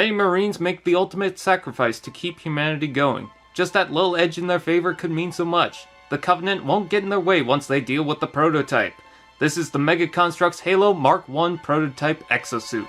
Many Marines make the ultimate sacrifice to keep humanity going. Just that little edge in their favor could mean so much. The Covenant won't get in their way once they deal with the prototype. This is the Mega Construx Halo Mark I Prototype Exosuit.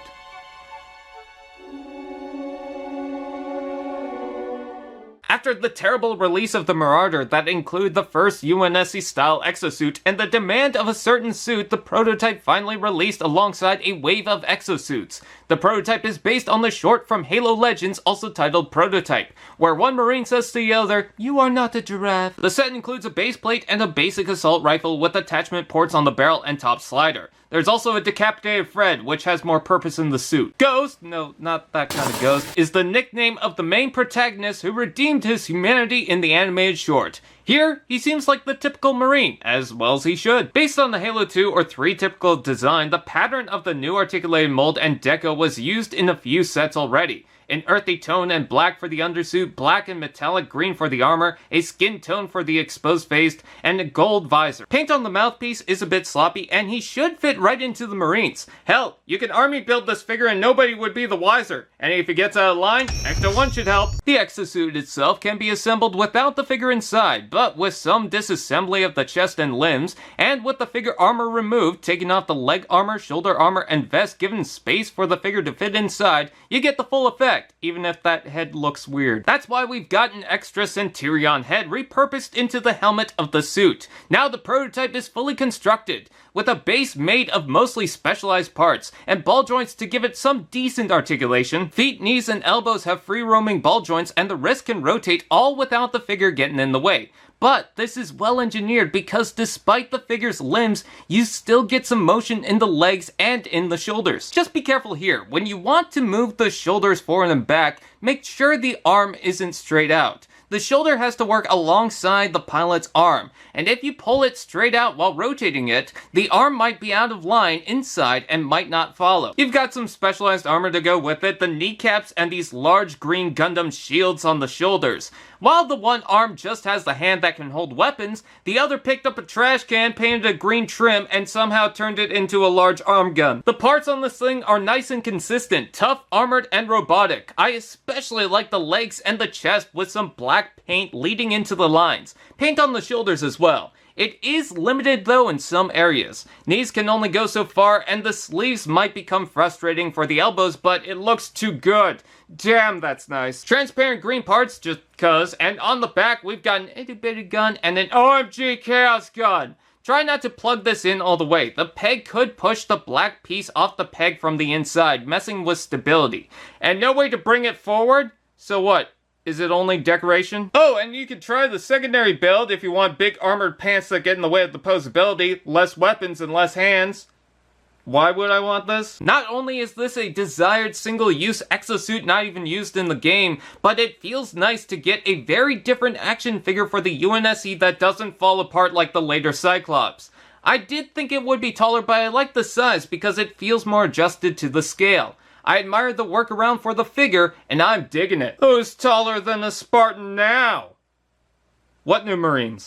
After the terrible release of the Marauder that included the first UNSC-style exosuit and the demand of a certain suit, the prototype finally released alongside a wave of exosuits. The prototype is based on the short from Halo Legends, also titled Prototype, where one Marine says to the other, "You are not a giraffe." The set includes a base plate and a basic assault rifle with attachment ports on the barrel and top slider. There's also a decapitated Fred, which has more purpose in the suit. Ghost, no, not that kind of Ghost, is the nickname of the main protagonist who redeemed his humanity in the animated short. Here, he seems like the typical Marine, as well as he should. Based on the Halo 2 or 3 typical design, the pattern of the new articulated mold and deco was used in a few sets already. An earthy tone and black for the undersuit, black and metallic green for the armor, a skin tone for the exposed face, and a gold visor. Paint on the mouthpiece is a bit sloppy, and he should fit right into the Marines. Hell, you can army build this figure and nobody would be the wiser. And if he gets out of line, extra one should help. The exosuit itself can be assembled without the figure inside, but with some disassembly of the chest and limbs, and with the figure armor removed, taking off the leg armor, shoulder armor, and vest, given space for the figure to fit inside, you get the full effect. Even if that head looks weird. That's why we've got an extra Centurion head repurposed into the helmet of the suit. Now the prototype is fully constructed, with a base made of mostly specialized parts, and ball joints to give it some decent articulation. Feet, knees, and elbows have free-roaming ball joints, and the wrist can rotate all without the figure getting in the way. But this is well engineered because despite the figure's limbs, you still get some motion in the legs and in the shoulders. Just be careful here. When you want to move the shoulders forward and back, make sure the arm isn't straight out. The shoulder has to work alongside the pilot's arm, and if you pull it straight out while rotating it, the arm might be out of line inside and might not follow. You've got some specialized armor to go with it, the kneecaps and these large green Gundam shields on the shoulders. While the one arm just has the hand that can hold weapons, the other picked up a trash can, painted a green trim, and somehow turned it into a large arm gun. The parts on this thing are nice and consistent, tough, armored, and robotic. I especially like the legs and the chest with some black paint leading into the lines. Paint on the shoulders as well. It is limited though in some areas. Knees can only go so far, and the sleeves might become frustrating for the elbows, but it looks too good. Damn, that's nice. Transparent green parts, just cuz, and on the back we've got an itty-bitty gun and an OMG Chaos gun. Try not to plug this in all the way. The peg could push the black piece off the peg from the inside, messing with stability. And no way to bring it forward? So what? Is it only decoration? Oh, and you can try the secondary build if you want big armored pants that get in the way of the posability, less weapons and less hands. Why would I want this? Not only is this a desired single-use exosuit not even used in the game, but it feels nice to get a very different action figure for the UNSC that doesn't fall apart like the later Cyclops. I did think it would be taller, but I like the size because it feels more adjusted to the scale. I admire the workaround for the figure, and I'm digging it. Who's taller than a Spartan now? What new Marines?